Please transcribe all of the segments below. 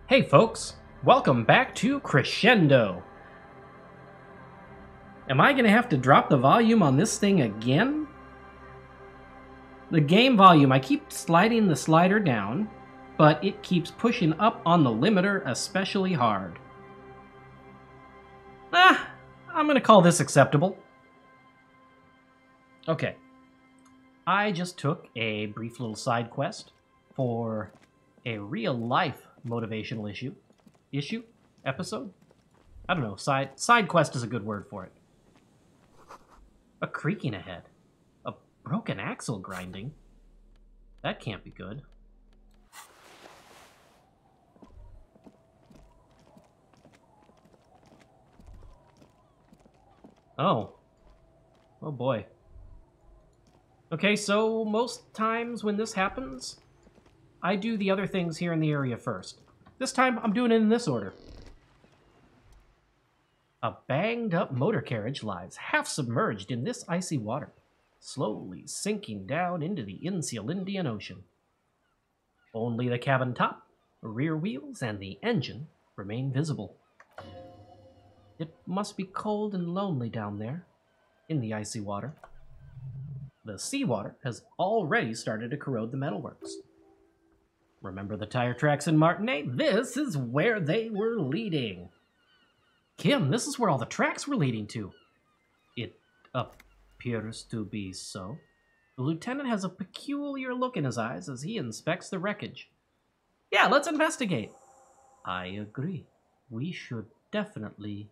Hey folks, welcome back to Crescendo. Am I gonna have to drop the volume on this thing again? The game volume, I keep sliding the slider down, but it keeps pushing up on the limiter especially hard. I'm gonna call this acceptable. Okay. I just took a brief little side quest for a real-life motivational episode? I don't know, side quest is a good word for it. A creaking ahead. A broken axle grinding. That can't be good. Oh boy. Okay, so most times when this happens, I do the other things here in the area first. This time, I'm doing it in this order. A banged-up motor carriage lies half-submerged in this icy water, slowly sinking down into the insular Indian Ocean. Only the cabin top, rear wheels, and the engine remain visible. It must be cold and lonely down there, in the icy water. The seawater has already started to corrode the metalworks. Remember the tire tracks in Martinez? This is where they were leading. Kim, this is where all the tracks were leading to. It appears to be so. The lieutenant has a peculiar look in his eyes as he inspects the wreckage. Yeah, let's investigate. I agree. We should definitely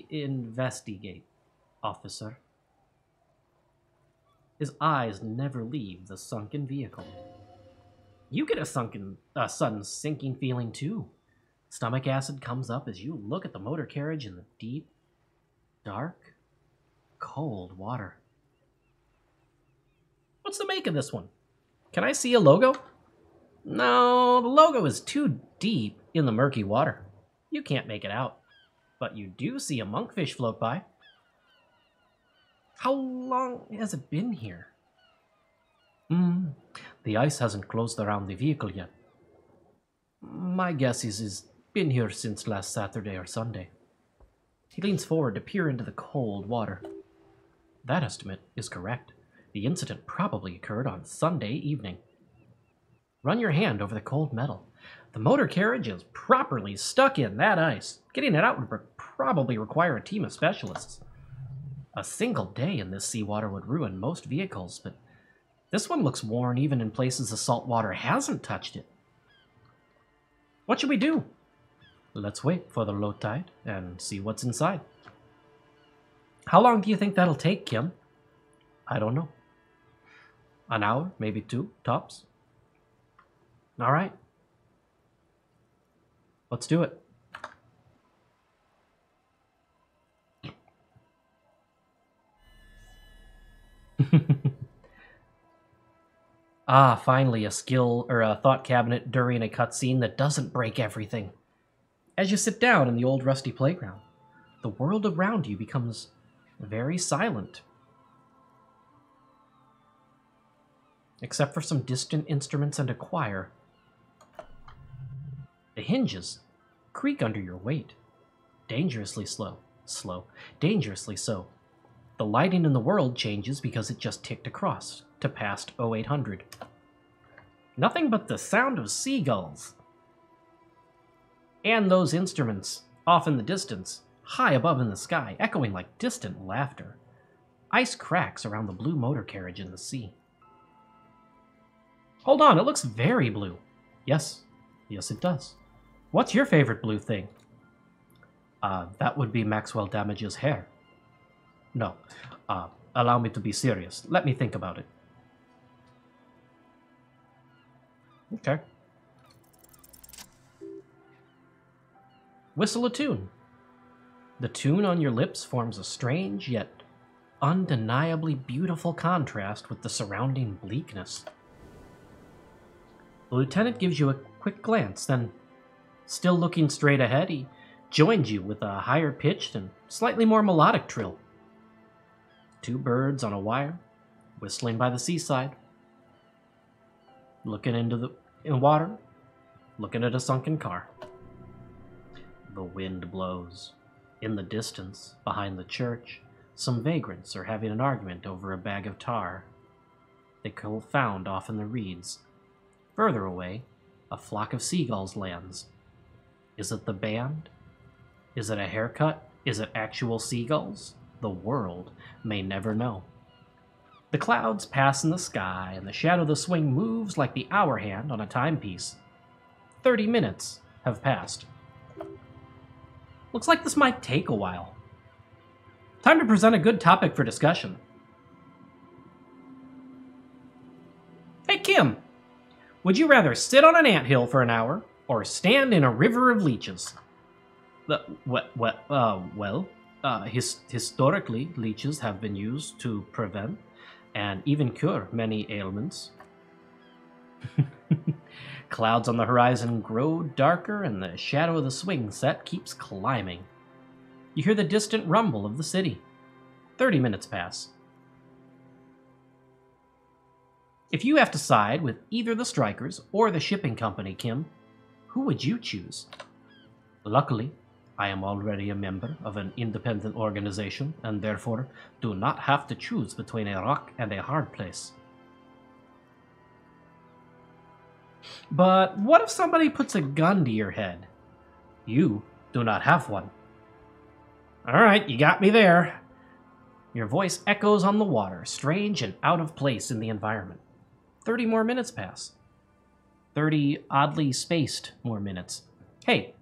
investigate, officer. His eyes never leave the sunken vehicle. You get a sudden sinking feeling too. Stomach acid comes up as you look at the motor carriage in the deep, dark, cold water. What's the make of this one? Can I see a logo? No, the logo is too deep in the murky water. You can't make it out. But you do see a monkfish float by. How long has it been here? The ice hasn't closed around the vehicle yet. My guess is it's been here since last Saturday or Sunday. He leans forward to peer into the cold water. That estimate is correct. The incident probably occurred on Sunday evening. Run your hand over the cold metal. The motor carriage is properly stuck in that ice. Getting it out would probably require a team of specialists. A single day in this seawater would ruin most vehicles, but this one looks worn even in places the salt water hasn't touched it. What should we do? Let's wait for the low tide and see what's inside. How long do you think that'll take, Kim? I don't know. An hour, maybe 2, tops. All right. Let's do it. Finally a skill or a thought cabinet during a cutscene that doesn't break everything. As you sit down in the old rusty playground, the world around you becomes very silent. Except for some distant instruments and a choir. The hinges creak under your weight. Dangerously dangerously so. The lighting in the world changes because it just ticked across to past 0800. Nothing but the sound of seagulls. And those instruments off in the distance, high above in the sky, echoing like distant laughter. Ice cracks around the blue motor carriage in the sea. Hold on, it looks very blue. Yes it does. What's your favorite blue thing? That would be Maxwell Damage's hair. No, allow me to be serious. Let me think about it. Okay. Whistle a tune. The tune on your lips forms a strange yet undeniably beautiful contrast with the surrounding bleakness. The lieutenant gives you a quick glance, then, still looking straight ahead, he joins you with a higher pitched and slightly more melodic trill. 2 birds on a wire, whistling by the seaside. Looking into the water, looking at a sunken car. The wind blows. In the distance, behind the church, some vagrants are having an argument over a bag of tar they found off in the reeds. Further away, a flock of seagulls lands. Is it the band? Is it a haircut? Is it actual seagulls? The world may never know. The clouds pass in the sky, and the shadow of the swing moves like the hour hand on a timepiece. 30 minutes have passed. Looks like this might take a while. Time to present a good topic for discussion. Hey, Kim. Would you rather sit on an anthill for an hour or stand in a river of leeches? Historically, leeches have been used to prevent and even cure many ailments. Clouds on the horizon grow darker, and the shadow of the swing set keeps climbing. You hear the distant rumble of the city. 30 minutes pass. If you have to side with either the strikers or the shipping company, Kim, who would you choose? Luckily, I am already a member of an independent organization, and therefore do not have to choose between a rock and a hard place. But what if somebody puts a gun to your head? You do not have one. Alright, you got me there. Your voice echoes on the water, strange and out of place in the environment. 30 more minutes pass. 30 oddly spaced more minutes. Hey,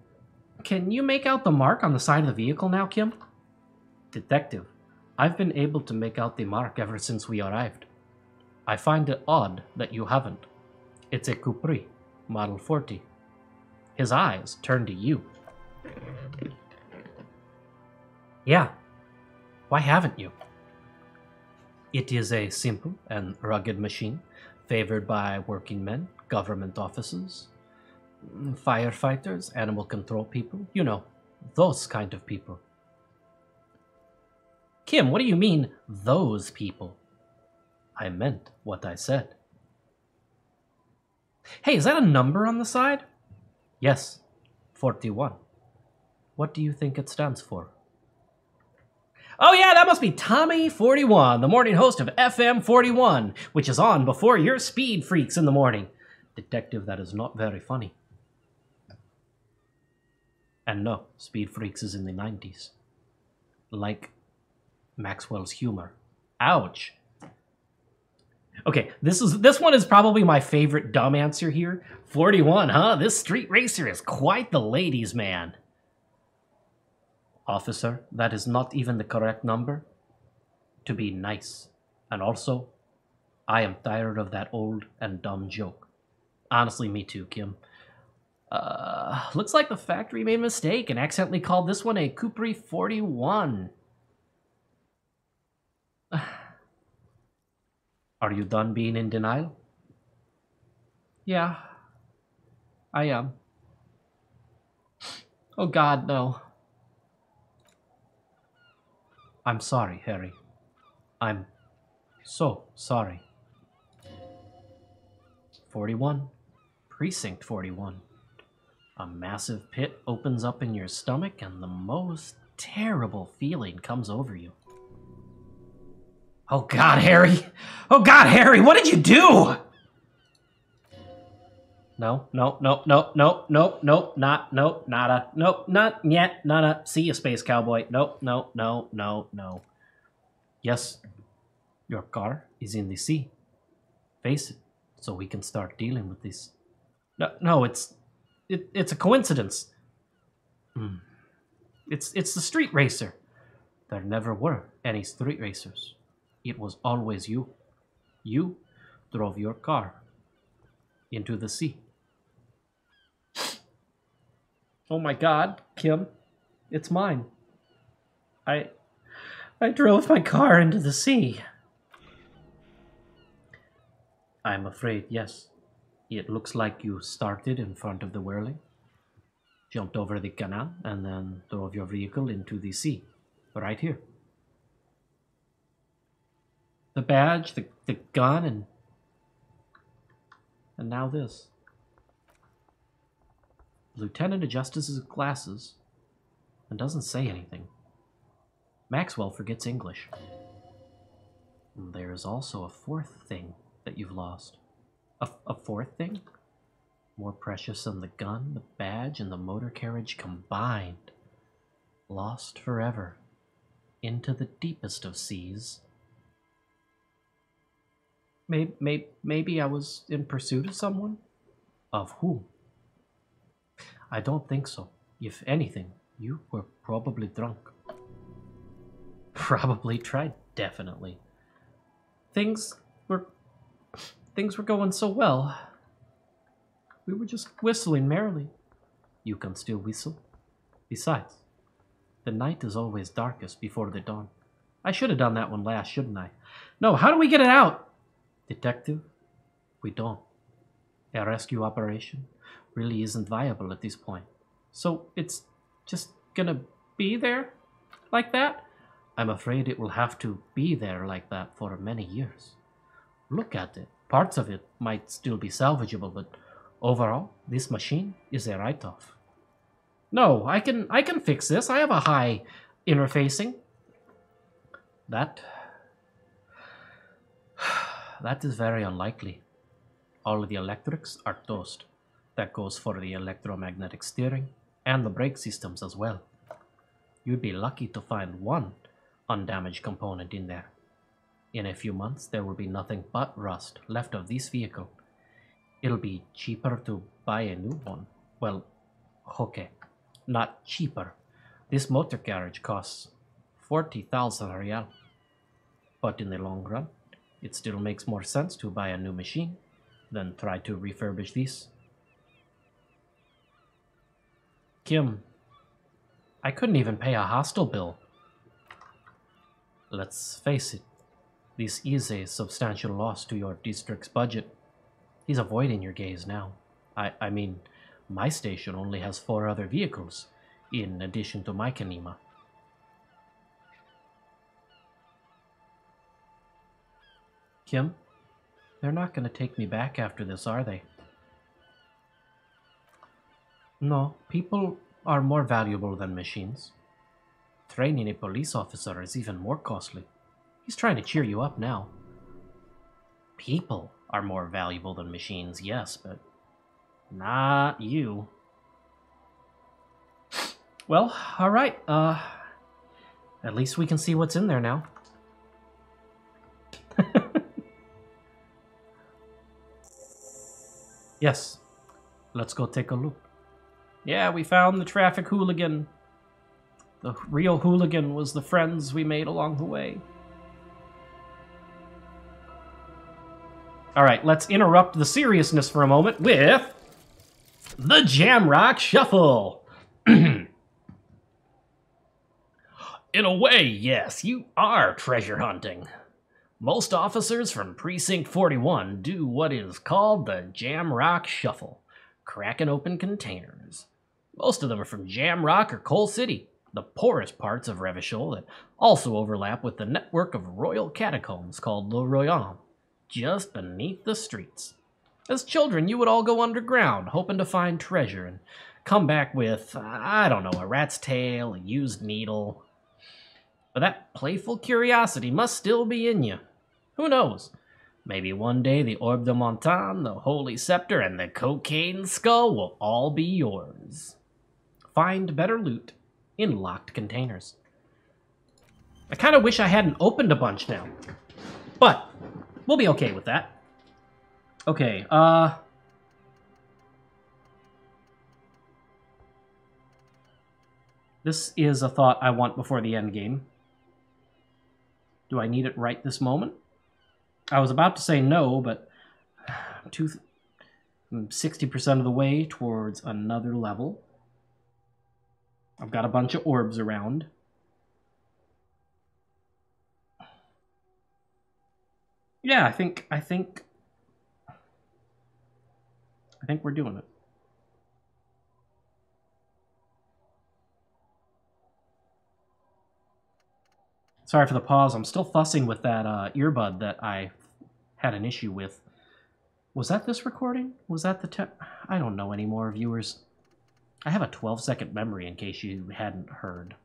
can you make out the mark on the side of the vehicle now, Kim? Detective, I've been able to make out the mark ever since we arrived. I find it odd that you haven't. It's a Capri, Model 40. His eyes turn to you. Yeah, why haven't you? It is a simple and rugged machine, favored by working men, government offices, firefighters, animal control people. You know, those kind of people. Kim, what do you mean, those people? I meant what I said. Hey, is that a number on the side? Yes, 41. What do you think it stands for? Oh yeah, that must be Tommy 41, the morning host of FM 41, which is on before your speed freaks in the morning. Detective, that is not very funny. And no, Speed Freaks is in the 90s. Like Maxwell's humor. Ouch. Okay, this one is probably my favorite dumb answer here. 41, huh? This street racer is quite the ladies' man. Officer, that is not even the correct number. To be nice. And also, I am tired of that old and dumb joke. Honestly, me too, Kim. Looks like the factory made a mistake and accidentally called this one a Capri 41. Are you done being in denial? Yeah, I am. Oh God, no. I'm sorry, Harry. I'm so sorry. 41. Precinct 41. A massive pit opens up in your stomach and the most terrible feeling comes over you. Oh God, Harry! Oh God, Harry, what did you do? No, not yet, nada. See you, space cowboy. No. Yes, your car is in the sea. Face it, so we can start dealing with this. No, it's a coincidence. It's the street racer. There never were any street racers. It was always you. You drove your car into the sea. Oh my God, Kim, it's mine. I drove my car into the sea. I'm afraid, yes. It looks like you started in front of the whirling, jumped over the canal, and then drove your vehicle into the sea. Right here. The badge, the gun, and now this. The lieutenant adjusts his glasses and doesn't say anything. Maxwell forgets English. And there's also a fourth thing that you've lost. A fourth thing? More precious than the gun, the badge, and the motor carriage combined. Lost forever. Into the deepest of seas. Maybe I was in pursuit of someone? Of whom? I don't think so. If anything, you were probably drunk. Probably tried, definitely. Things were going so well. We were just whistling merrily. You can still whistle. Besides, the night is always darkest before the dawn. I should have done that one last, shouldn't I? No, how do we get it out? Detective, we don't. A rescue operation really isn't viable at this point. So it's just gonna be there? Like that? I'm afraid it will have to be there like that for many years. Look at it. Parts of it might still be salvageable, but overall, this machine is a write-off. No, I can fix this. I have a high interfacing. That is very unlikely. All of the electrics are toast. That goes for the electromagnetic steering and the brake systems as well. You'd be lucky to find one undamaged component in there. In a few months, there will be nothing but rust left of this vehicle. It'll be cheaper to buy a new one. Well, okay, not cheaper. This motor carriage costs 40,000 real. But in the long run, it still makes more sense to buy a new machine than try to refurbish this. Kim, I couldn't even pay a hostel bill. Let's face it, this is a substantial loss to your district's budget. He's avoiding your gaze now. I mean, my station only has 4 other vehicles, in addition to my Kanima. Kim, they're not going to take me back after this, are they? No, people are more valuable than machines. Training a police officer is even more costly. He's trying to cheer you up now. People are more valuable than machines, yes, but not you. Well, alright, at least we can see what's in there now. Yes, let's go take a look. Yeah, we found the traffic hooligan. The real hooligan was the friends we made along the way. Alright, let's interrupt the seriousness for a moment with the Jamrock Shuffle. In a way, yes, you are treasure hunting. Most officers from Precinct 41 do what is called the Jamrock Shuffle, cracking open containers. Most of them are from Jamrock or Coal City, the poorest parts of Revachol that also overlap with the network of royal catacombs called Le Royaume, just beneath the streets. As children, you would all go underground, hoping to find treasure, and come back with, I don't know, a rat's tail, a used needle. But that playful curiosity must still be in you. Who knows? Maybe one day the Orbe de Montagne, the Holy Scepter, and the Cocaine Skull will all be yours. Find better loot in locked containers. I kind of wish I hadn't opened a bunch now. But we'll be okay with that. Okay, this is a thought I want before the end game. Do I need it right this moment? I was about to say no, but I'm 60% of the way towards another level. I've got a bunch of orbs around. Yeah, I think we're doing it. Sorry for the pause. I'm still fussing with that earbud that I had an issue with. Was that this recording? Was that the I don't know anymore, viewers. I have a 12-second memory in case you hadn't heard.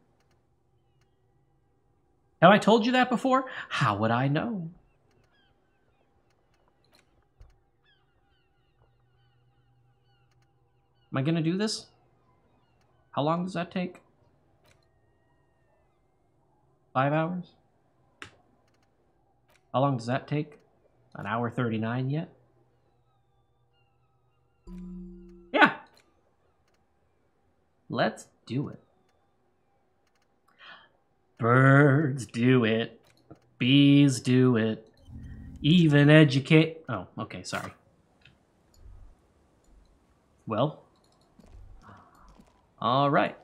Have I told you that before? How would I know? Am I gonna do this? How long does that take? 5 hours? How long does that take? An hour 39 yet? Yeah. Let's do it. Birds do it. Bees do it. Even educate... Oh, okay, sorry. Well. All right.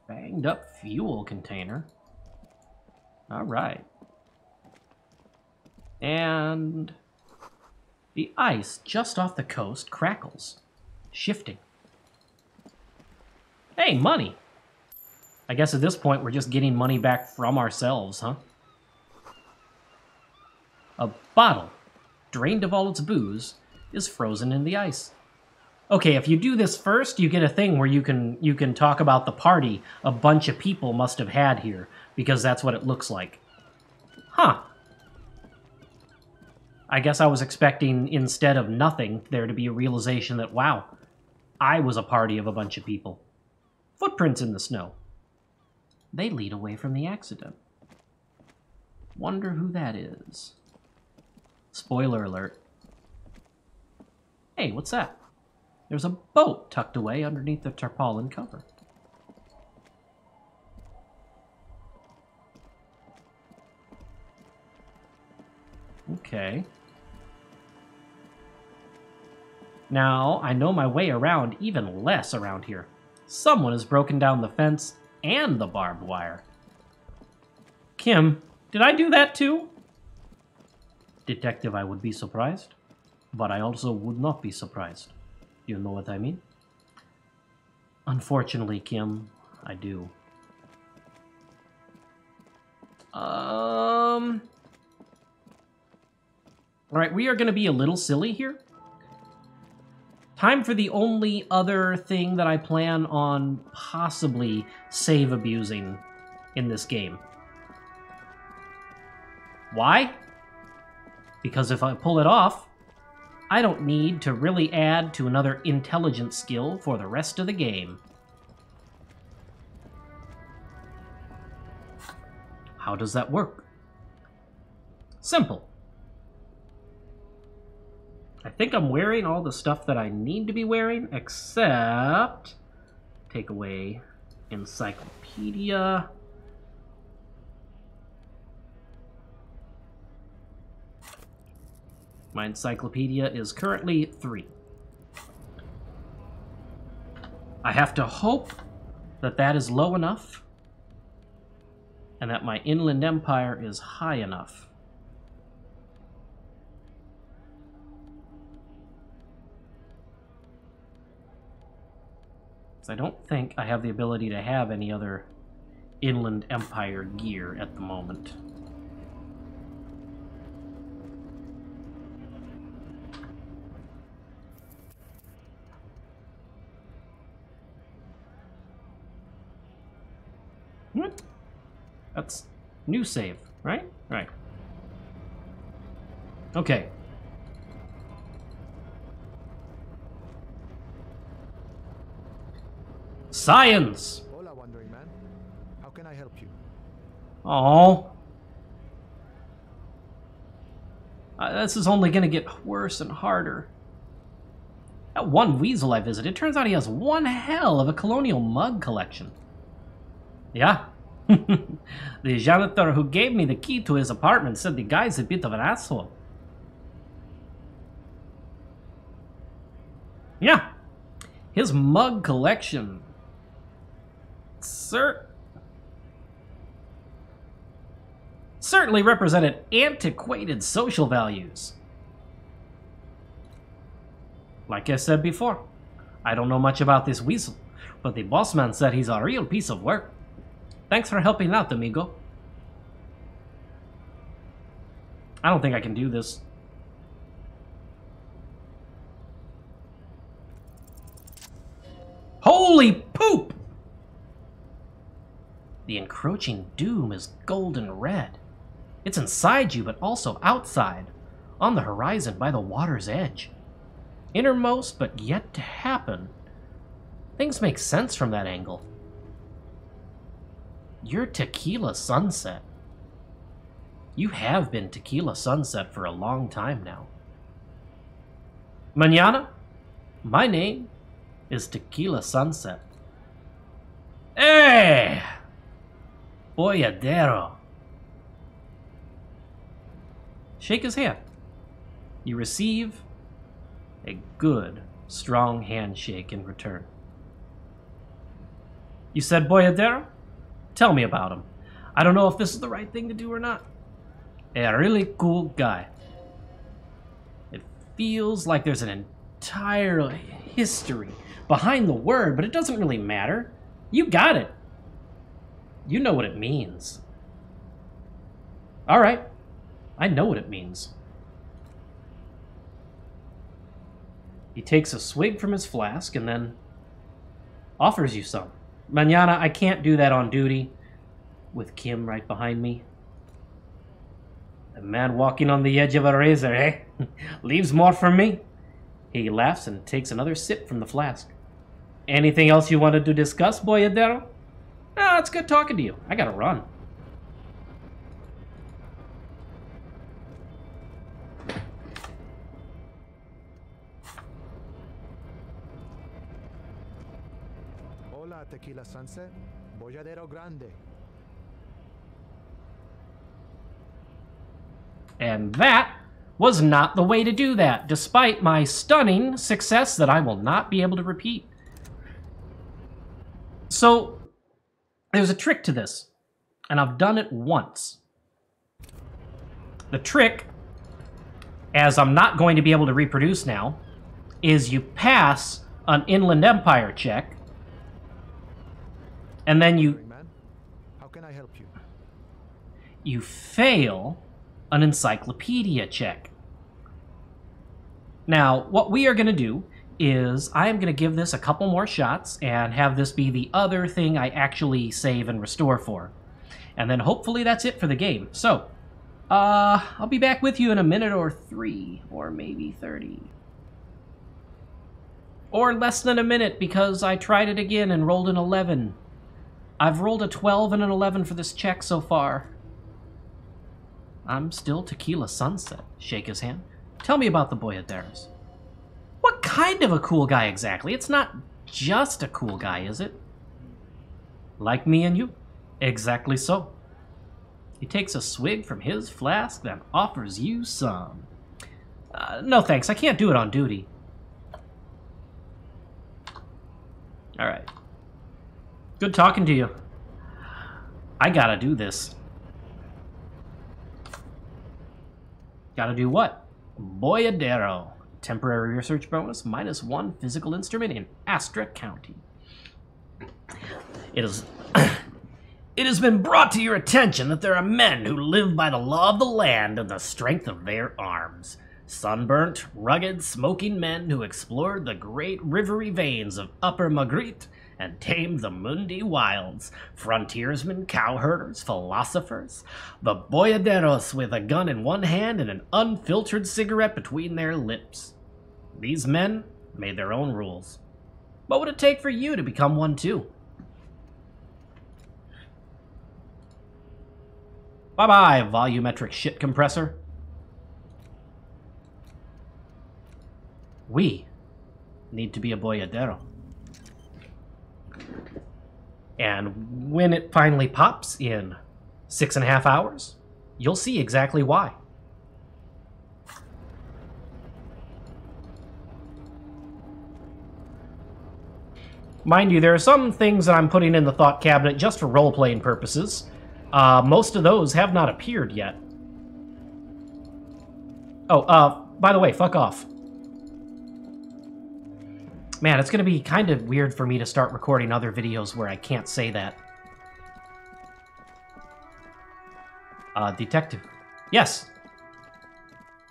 Banged up fuel container. All right. And the ice just off the coast crackles, shifting. Hey, money! I guess at this point we're just getting money back from ourselves, huh? A bottle, drained of all its booze, is frozen in the ice. Okay, if you do this first, you get a thing where you can talk about the party a bunch of people must have had here, because that's what it looks like. Huh. I guess I was expecting, instead of nothing, there to be a realization that, wow, I was a party of a bunch of people. Footprints in the snow. They lead away from the accident. Wonder who that is. Spoiler alert. Hey, what's that? There's a boat tucked away underneath the tarpaulin cover. Okay. Now, I know my way around even less around here. Someone has broken down the fence and the barbed wire. Kim, did I do that too? Detective, I would be surprised, but I also would not be surprised. You know what I mean? Unfortunately, Kim, I do. Alright, we are going to be a little silly here. Time for the only other thing that I plan on possibly save abusing in this game. Why? Because if I pull it off, I don't need to really add to another intelligence skill for the rest of the game. How does that work? Simple. I think I'm wearing all the stuff that I need to be wearing, except take away encyclopedia. My encyclopedia is currently 3. I have to hope that that is low enough and that my inland empire is high enough. I don't think I have the ability to have any other inland empire gear at the moment. That's new save, right? Right. Okay. Science! Hola, Wandering Man. How can I help you? Oh. This is only going to get worse and harder. That one weasel I visited, turns out he has one hell of a colonial mug collection. Yeah. The janitor who gave me the key to his apartment said the guy's a bit of an asshole. Yeah. His mug collection certainly represented antiquated social values. Like I said before, I don't know much about this weasel, but the boss man said he's a real piece of work. Thanks for helping out, amigo. I don't think I can do this. The encroaching doom is golden red. It's inside you, but also outside, on the horizon by the water's edge. Innermost, but yet to happen. Things make sense from that angle. You're Tequila Sunset. You have been Tequila Sunset for a long time now. Mañana, my name is Tequila Sunset. Hey! Boyadero. Shake his hand. You receive a good, strong handshake in return. You said Boyadero? Tell me about him. I don't know if this is the right thing to do or not. A really cool guy. It feels like there's an entire history behind the word, but it doesn't really matter. You got it. You know what it means. All right. I know what it means. He takes a swig from his flask and then offers you some. Mañana, I can't do that on duty. With Kim right behind me. A man walking on the edge of a razor, eh? Leaves more for me. He laughs and takes another sip from the flask. Anything else you wanted to discuss, Boyadero? Ah, it's good talking to you. I gotta run. Hola, Tequila Sunset. Boyadero Grande. And that was not the way to do that, despite my stunning success that I will not be able to repeat. So, there's a trick to this, and I've done it once. The trick, as I'm not going to be able to reproduce now, is you pass an Inland Empire check, and then How can I help you? You fail an encyclopedia check. Now, what we are going to do is I am going to give this a couple more shots and have this be the other thing I actually save and restore for. And then hopefully that's it for the game. So, I'll be back with you in a minute or 3, or maybe 30. Or less than a minute because I tried it again and rolled an 11. I've rolled a 12 and an 11 for this check so far. I'm still Tequila Sunset. Shake his hand. Tell me about the Boyaderos. What kind of a cool guy exactly? It's not just a cool guy, is it? Like me and you. Exactly so. He takes a swig from his flask, then offers you some. No thanks, I can't do it on duty. Alright. Good talking to you. I gotta do this. Gotta do what? Boyadero. Temporary research bonus, -1 physical instrument in Astra County. It has been brought to your attention that there are men who live by the law of the land and the strength of their arms. Sunburnt, rugged, smoking men who explored the great rivery veins of Upper Magritte and tamed the Mundi wilds. Frontiersmen, cowherders, philosophers. The Boyaderos with a gun in one hand and an unfiltered cigarette between their lips. These men made their own rules. What would it take for you to become one too? Bye-bye, volumetric shit compressor. We need to be a Boyadero. And when it finally pops in 6.5 hours, you'll see exactly why. Mind you, there are some things that I'm putting in the thought cabinet just for role-playing purposes. Most of those have not appeared yet. Oh, by the way, fuck off. Man, it's gonna be kind of weird for me to start recording other videos where I can't say that. Detective. Yes.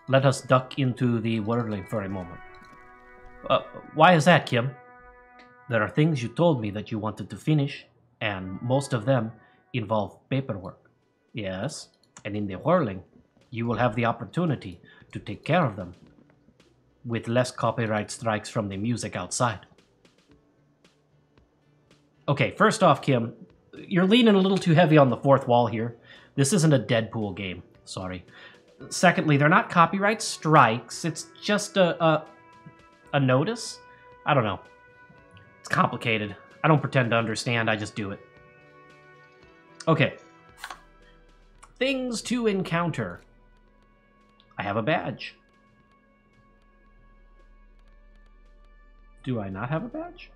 Let us duck into the whirling for a moment. Why is that, Kim? There are things you told me that you wanted to finish, and most of them involve paperwork. Yes, and in the whirling, you will have the opportunity to take care of them with less copyright strikes from the music outside. Okay, first off, Kim, you're leaning a little too heavy on the fourth wall here. This isn't a Deadpool game. Sorry. Secondly, they're not copyright strikes. It's just a notice? I don't know. It's complicated. I don't pretend to understand. I just do it. Okay. Things to encounter. I have a badge. Do I not have a badge?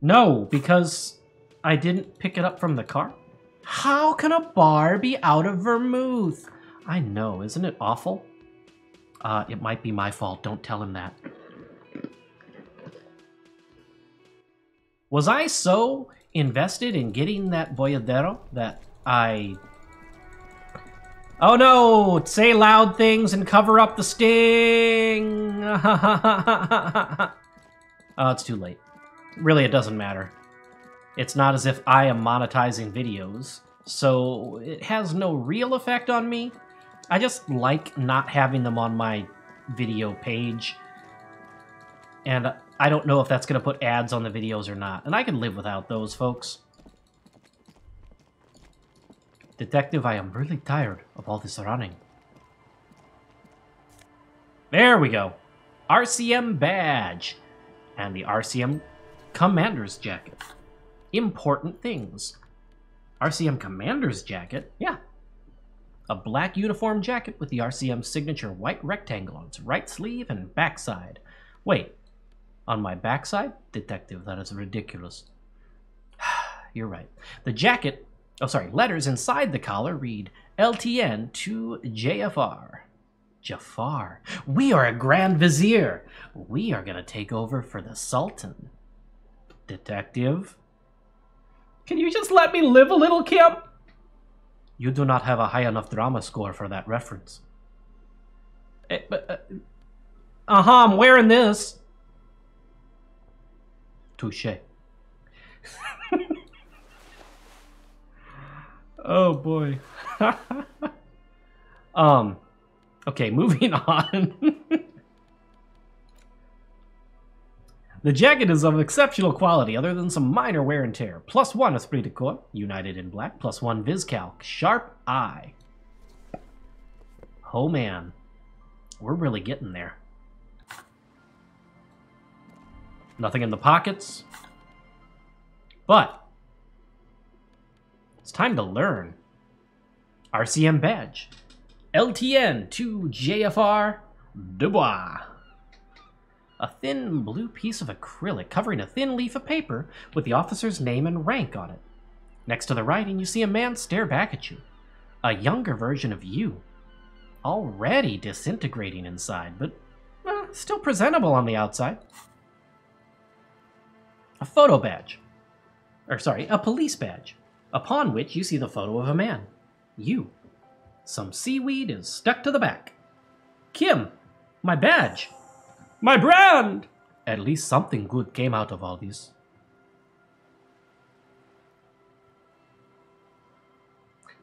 No, because I didn't pick it up from the car. How can a bar be out of vermouth? I know, isn't it awful? It might be my fault. Don't tell him that. Was I so invested in getting that boyadero that I... Oh no! Say loud things and cover up the sting! Oh, it's too late. Really, it doesn't matter. It's not as if I am monetizing videos, so it has no real effect on me. I just like not having them on my video page, and I don't know if that's going to put ads on the videos or not, and I can live without those, folks. Detective, I am really tired of all this running. There we go. RCM badge. And the RCM commander's jacket. Important things. RCM commander's jacket? Yeah. A black uniform jacket with the RCM signature white rectangle on its right sleeve and backside. Wait. On my backside? Detective, that is ridiculous. You're right. The jacket... Oh, sorry. Letters inside the collar read LTN to JFR. Jafar. We are a Grand Vizier. We are going to take over for the Sultan. Detective. Can you just let me live a little, Kim? You do not have a high enough drama score for that reference. I'm wearing this. Touché. Oh boy. Okay, moving on. The jacket is of exceptional quality other than some minor wear and tear. +1 esprit de corps, united in black. +1 viscalc, sharp eye. Oh man, we're really getting there. Nothing in the pockets. But it's time to learn. RCM badge. LTN to JFR Dubois. A thin blue piece of acrylic covering a thin leaf of paper with the officer's name and rank on it. Next to the writing, you see a man stare back at you. A younger version of you. Already disintegrating inside, but still presentable on the outside. A photo badge. A police badge, upon which you see the photo of a man. You. Some seaweed is stuck to the back. Kim, my badge. My brand! At least something good came out of all this.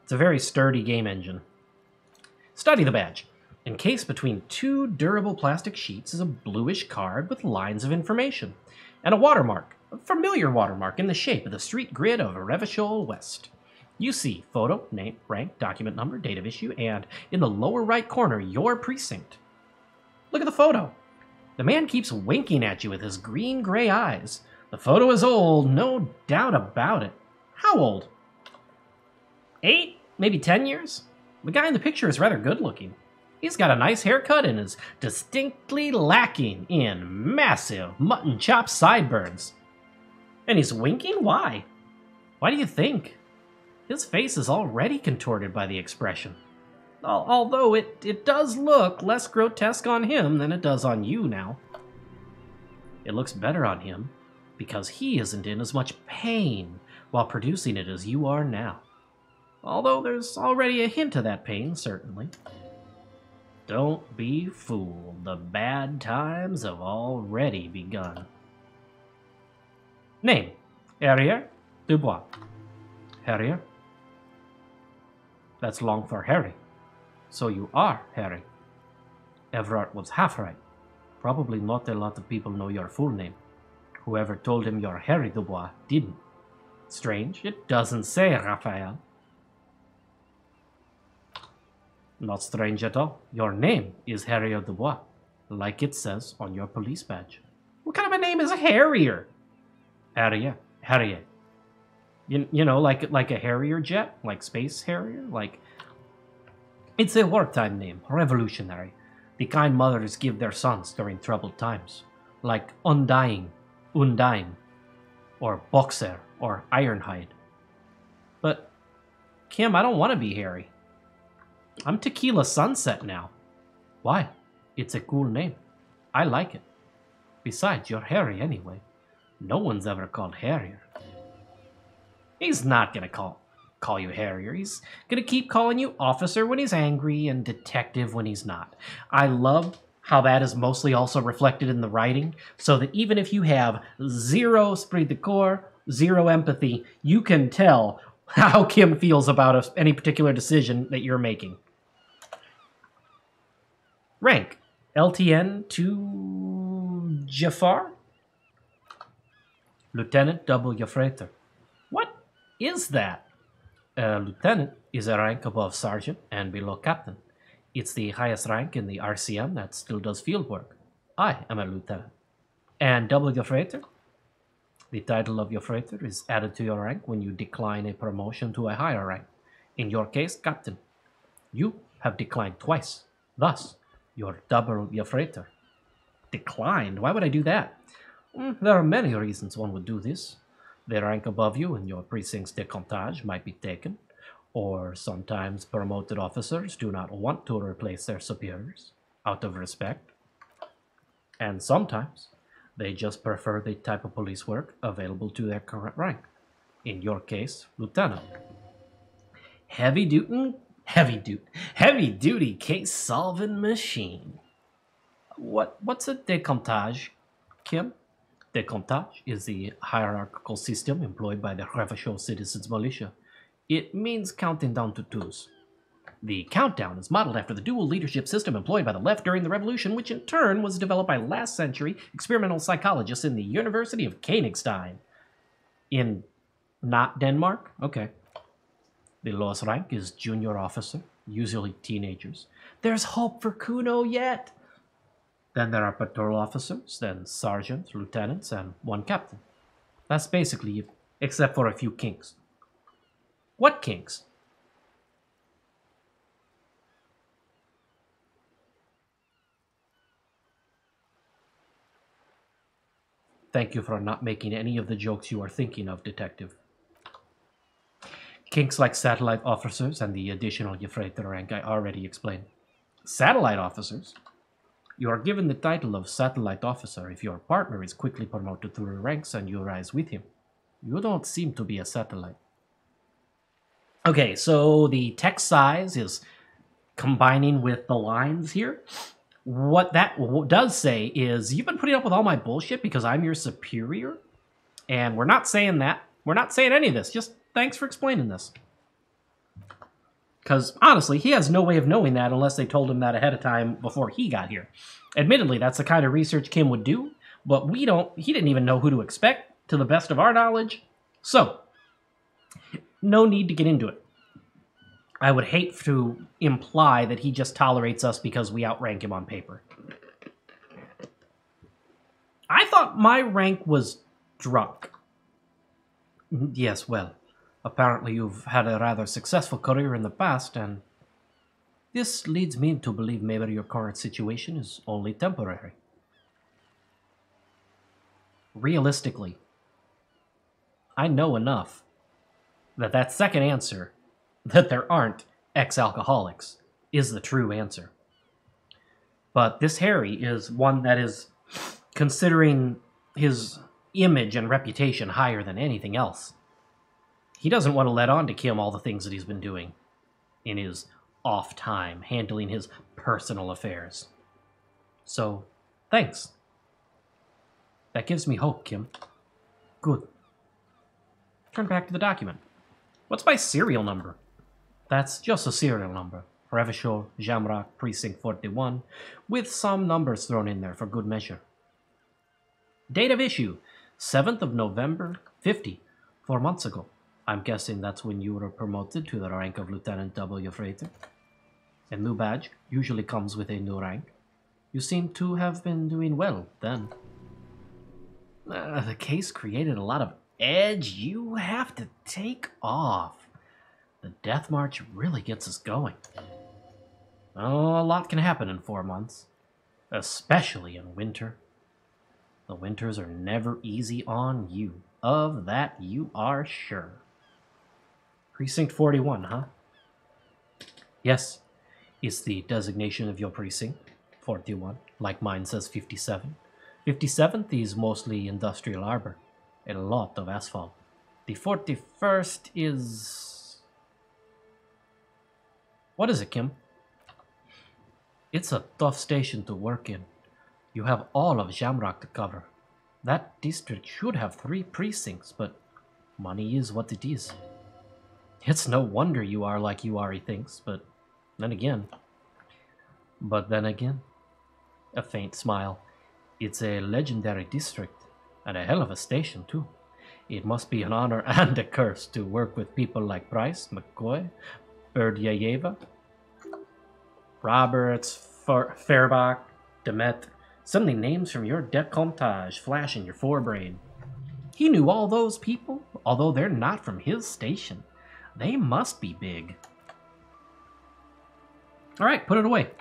It's a very sturdy game engine. Study the badge. Encased between two durable plastic sheets is a bluish card with lines of information, and a watermark, a familiar watermark in the shape of the street grid of Revachol West. You see photo, name, rank, document number, date of issue, and in the lower right corner, your precinct. Look at the photo. The man keeps winking at you with his green-gray eyes. The photo is old, no doubt about it. How old? 8? Maybe 10 years? The guy in the picture is rather good-looking. He's got a nice haircut and is distinctly lacking in massive mutton chop sideburns. And he's winking? Why? Why do you think? His face is already contorted by the expression. Although it does look less grotesque on him than it does on you now. It looks better on him because he isn't in as much pain while producing it as you are now. Although there's already a hint of that pain, certainly. Don't be fooled. The bad times have already begun. Name. Area. Dubois. Harrier? That's long for Harry. So you are Harry. Everard was half right. Probably not a lot of people know your full name. Whoever told him you're Harry Dubois didn't. Strange, it doesn't say Raphael. Not strange at all. Your name is Harrier Dubois, like it says on your police badge. What kind of a name is a Harrier? Harrier. Harrier. You know, like a Harrier jet? Like Space Harrier? Like... It's a wartime name, revolutionary. The kind mothers give their sons during troubled times. Like Undying, Undine, or Boxer, or Ironhide. But, Kim, I don't want to be Harry. I'm Tequila Sunset now. Why? It's a cool name. I like it. Besides, you're Harry anyway. No one's ever called Harrier. He's not gonna call you Harrier. He's gonna keep calling you officer when he's angry and detective when he's not. I love how that is mostly also reflected in the writing, so that even if you have zero esprit de corps, zero empathy, you can tell how Kim feels about any particular decision that you're making. Rank, LTN to Jafar? Lieutenant W. Freighter. What is that? Lieutenant is a rank above sergeant and below captain. It's the highest rank in the RCM that still does field work. I am a lieutenant. And W. Freighter? The title of your freighter is added to your rank when you decline a promotion to a higher rank. In your case, captain. You have declined twice. Thus, you're W. Freighter. Declined? Why would I do that? There are many reasons one would do this. The rank above you in your precinct's decomptage might be taken, or sometimes promoted officers do not want to replace their superiors, out of respect. And sometimes, they just prefer the type of police work available to their current rank. In your case, lieutenant. Heavy duty case-solving machine. What's a decomptage, Kim? Decomptage is the hierarchical system employed by the Revachol Citizens Militia. It means counting down to twos. The countdown is modeled after the dual leadership system employed by the left during the Revolution, which in turn was developed by last-century experimental psychologists in the University of Königstein. In not Denmark? Okay. The lowest rank is junior officer, usually teenagers. There's hope for Kuno yet! Then there are patrol officers, then sergeants, lieutenants, and one captain. That's basically it, except for a few kinks. What kinks? Thank you for not making any of the jokes you are thinking of, detective. Kinks like satellite officers and the additional Gefreiter rank I already explained. Satellite officers? You are given the title of satellite officer if your partner is quickly promoted through ranks and you rise with him. You don't seem to be a satellite. Okay, so the text size is combining with the lines here. What that does say is, you've been putting up with all my bullshit because I'm your superior? And we're not saying that. We're not saying any of this. Just thanks for explaining this. Because, honestly, he has no way of knowing that unless they told him that ahead of time before he got here. Admittedly, that's the kind of research Kim would do, but he didn't even know who to expect, to the best of our knowledge. So, no need to get into it. I would hate to imply that he just tolerates us because we outrank him on paper. I thought my rank was drunk. Yes, well, apparently you've had a rather successful career in the past, and this leads me to believe maybe your current situation is only temporary. Realistically, I know enough that second answer, that there aren't ex-alcoholics, is the true answer. But this Harry is one that is considering his image and reputation higher than anything else. He doesn't want to let on to Kim all the things that he's been doing in his off time, handling his personal affairs. So, thanks. That gives me hope, Kim. Good. Turn back to the document. What's my serial number? That's just a serial number. Revachol, Jamrock, Precinct 41, with some numbers thrown in there for good measure. Date of issue, 7th of November, 50, 4 months ago. I'm guessing that's when you were promoted to the rank of Lieutenant W. Freighter. A new badge usually comes with a new rank. You seem to have been doing well then. The case created a lot of edge. You have to take off. The death march really gets us going. Oh, a lot can happen in 4 months, especially in winter. The winters are never easy on you. Of that you are sure. Precinct 41, huh? Yes, it's the designation of your precinct, 41, like mine says 57. 57th is mostly industrial arbor, a lot of asphalt. The 41st is... What is it, Kim? It's a tough station to work in. You have all of Jamrock to cover. That district should have 3 precincts, but money is what it is. It's no wonder you are like you are, he thinks, but then again. A faint smile. It's a legendary district, and a hell of a station, too. It must be an honor and a curse to work with people like Price, McCoy, Berdyayeva, Roberts, Fairbach, Demet. Suddenly names from your decomptage flash in your forebrain. He knew all those people, although they're not from his station. They must be big. Alright, put it away.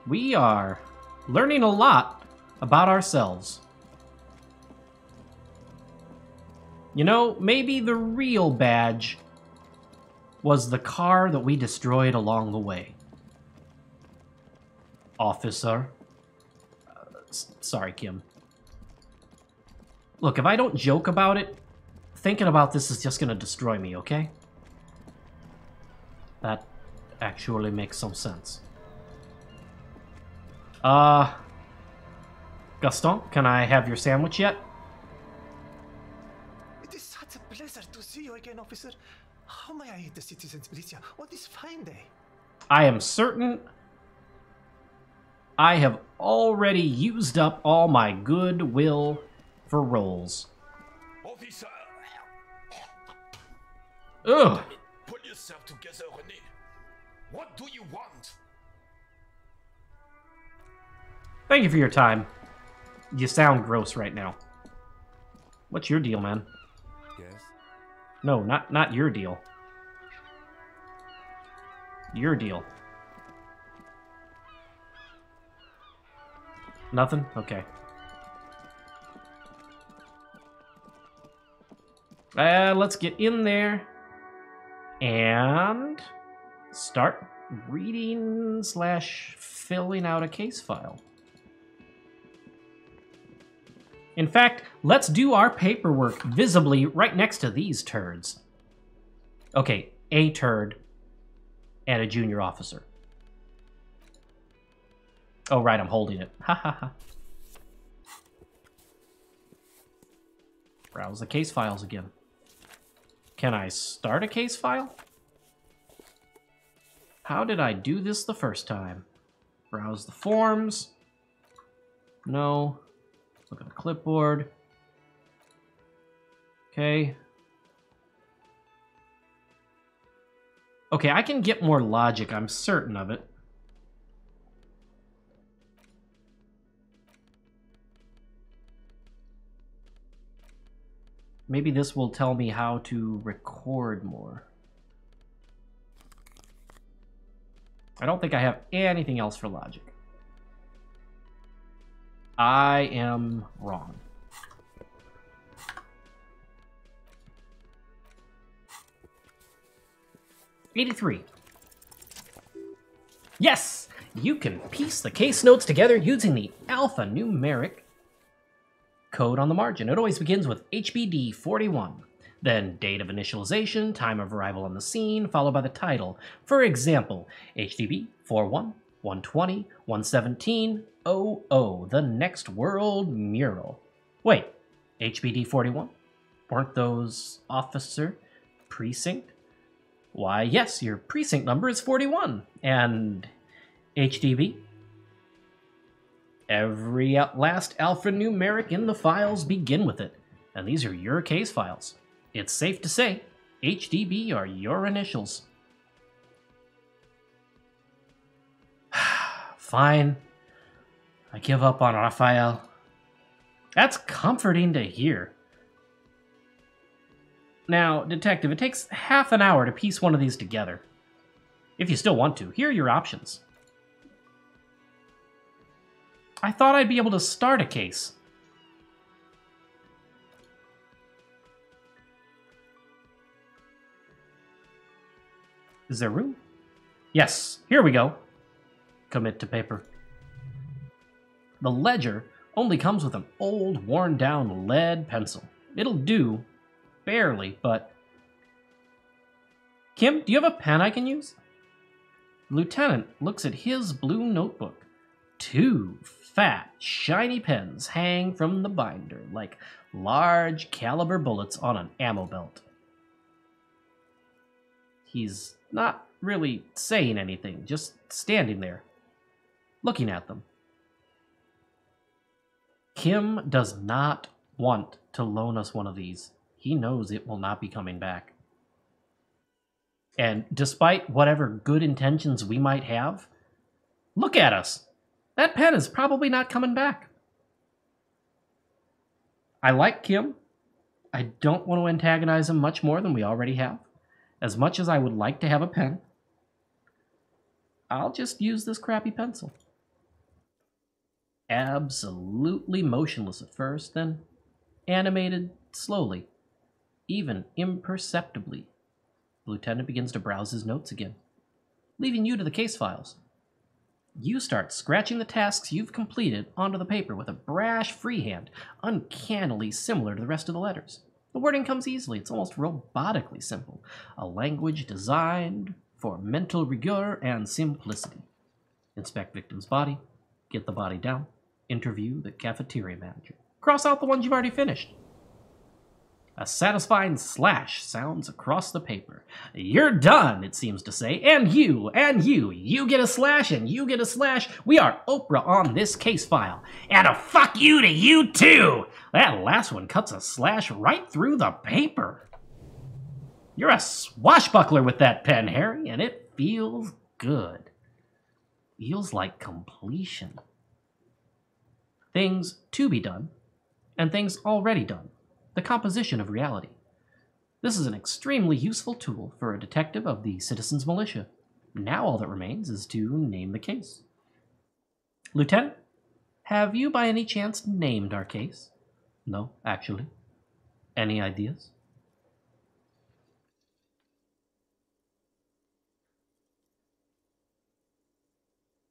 We are learning a lot about ourselves. You know, maybe the real badge was the car that we destroyed along the way. Officer. Sorry, Kim. Look, if I don't joke about it, thinking about this is just gonna destroy me, okay? That actually makes some sense. Gaston, can I have your sandwich yet? It is such a pleasure to see you again, officer. How may I aid the citizens, militia, on this fine day? I am certain I have already used up all my goodwill for rolls. Officer! Ugh! Pull yourself together, René. What do you want? Thank you for your time. You sound gross right now. What's your deal, man? Yes? No, not your deal. Your deal. Nothing? Okay. Let's get in there and start reading / filling out a case file. In fact, let's do our paperwork visibly right next to these turds. Okay, a turd and a junior officer. Oh, right, I'm holding it. Ha ha ha. Browse the case files again. Can I start a case file? How did I do this the first time? Browse the forms. No. Look at the clipboard. Okay. Okay, I can get more logic, I'm certain of it. Maybe this will tell me how to record more. I don't think I have anything else for logic. I am wrong. '83. Yes! You can piece the case notes together using the alphanumeric code on the margin. It always begins with HBD 41. Then date of initialization, time of arrival on the scene, followed by the title. For example, HDB 41, 120, 117, 00, the next world mural. Wait, HBD 41? Weren't those officer precinct? Why, yes, your precinct number is 41. And HDB? Every last alphanumeric in the files begin with it, and these are your case files. It's safe to say, HDB are your initials. Fine. I give up on Raphael. That's comforting to hear. Now, Detective, it takes half an hour to piece one of these together. If you still want to, here are your options. I thought I'd be able to start a case. Is there room? Yes, here we go. Commit to paper. The ledger only comes with an old, worn-down lead pencil. It'll do, barely, but... Kim, do you have a pen I can use? The lieutenant looks at his blue notebook. 2 fat, shiny pens hang from the binder like large caliber bullets on an ammo belt. He's not really saying anything, just standing there, looking at them. Kim does not want to loan us one of these. He knows it will not be coming back. And despite whatever good intentions we might have, look at us. That pen is probably not coming back. I like Kim. I don't want to antagonize him much more than we already have. As much as I would like to have a pen, I'll just use this crappy pencil. Absolutely motionless at first, then animated slowly, even imperceptibly. The lieutenant begins to browse his notes again, leaving you to the case files. You start scratching the tasks you've completed onto the paper with a brash freehand, uncannily similar to the rest of the letters. The wording comes easily, it's almost robotically simple. A language designed for mental rigor and simplicity. Inspect victim's body, get the body down, interview the cafeteria manager. Cross out the ones you've already finished. A satisfying slash sounds across the paper. You're done, it seems to say. And you get a slash, and you get a slash. We are Oprah on this case file. And a fuck you to you too. That last one cuts a slash right through the paper. You're a swashbuckler with that pen, Harry, and it feels good. Feels like completion. Things to be done, and things already done. The composition of reality. This is an extremely useful tool for a detective of the Citizens Militia. Now all that remains is to name the case. Lieutenant, have you by any chance named our case? No, actually. Any ideas?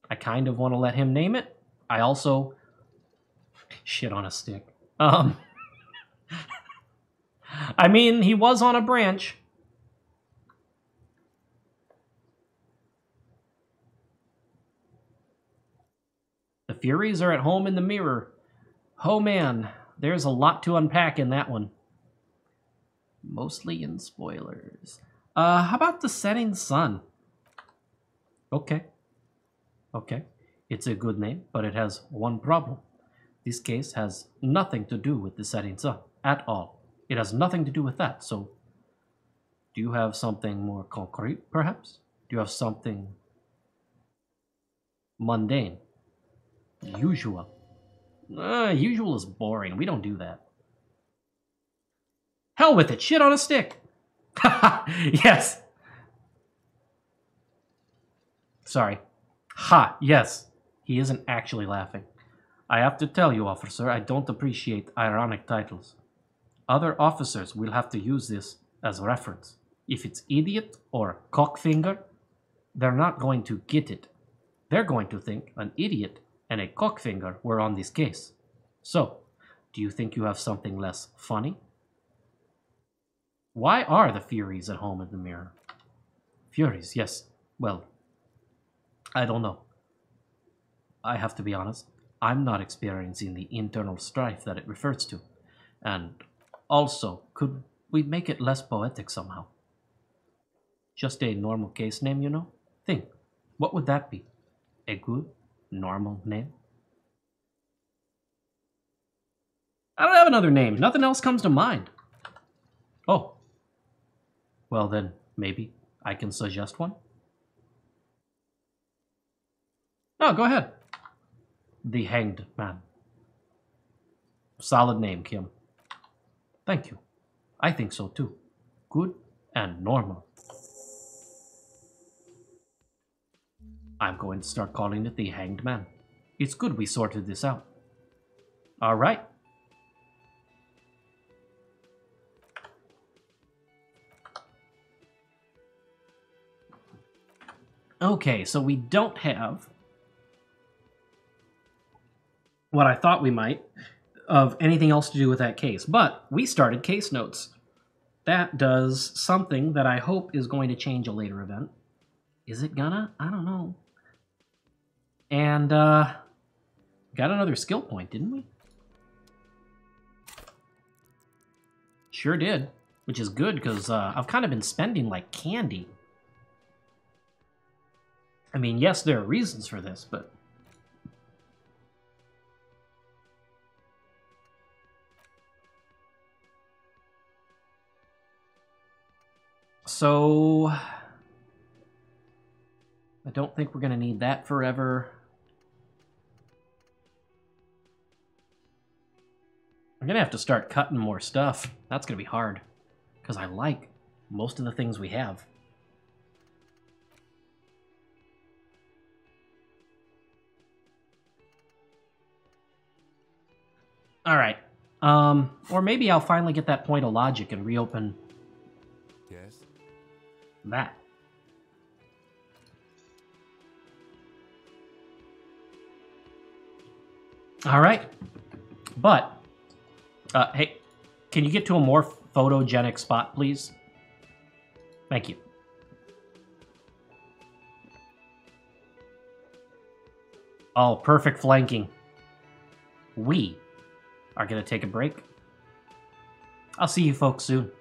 I kind of want to let him name it. I also... Shit on a stick. I mean, he was on a branch. The Furies are at home in the mirror. Oh man, there's a lot to unpack in that one. Mostly in spoilers. How about the setting sun? Okay. It's a good name, but it has one problem. This case has nothing to do with the setting sun at all. It has nothing to do with that, so do you have something more concrete, perhaps? Do you have something mundane? Usual. Usual is boring. We don't do that. Hell with it. Shit on a stick. Yes. Sorry. Ha, yes. He isn't actually laughing. I have to tell you, officer, I don't appreciate ironic titles. Other officers will have to use this as reference. If it's idiot or cockfinger, they're not going to get it. They're going to think an idiot and a cockfinger were on this case. So, do you think you have something less funny? Why are the Furies at home in the mirror? Furies, yes. Well, I don't know. I have to be honest. I'm not experiencing the internal strife that it refers to. And also, could we make it less poetic somehow? Just a normal case name, you know? Think, what would that be? A good, normal name? I don't have another name. Nothing else comes to mind. Oh. Well then, maybe I can suggest one? No, go ahead. The Hanged Man. Solid name, Kim. Thank you. I think so too. Good and normal. I'm going to start calling it the Hanged Man. It's good we sorted this out. All right. Okay, so we don't have what I thought we might of anything else to do with that case, but we started case notes. That does something that I hope is going to change a later event. Is it gonna? I don't know. And got another skill point, didn't we? Sure did, which is good because I've kind of been spending like candy. I mean, yes, there are reasons for this, but... So... I don't think we're going to need that forever. I'm going to have to start cutting more stuff. That's going to be hard. Because I like most of the things we have. Alright. Or maybe I'll finally get that point of logic and reopen... Yes? that. Alright. But, hey, can you get to a more photogenic spot, please? Thank you. Oh, perfect flanking. We are going to take a break. I'll see you folks soon.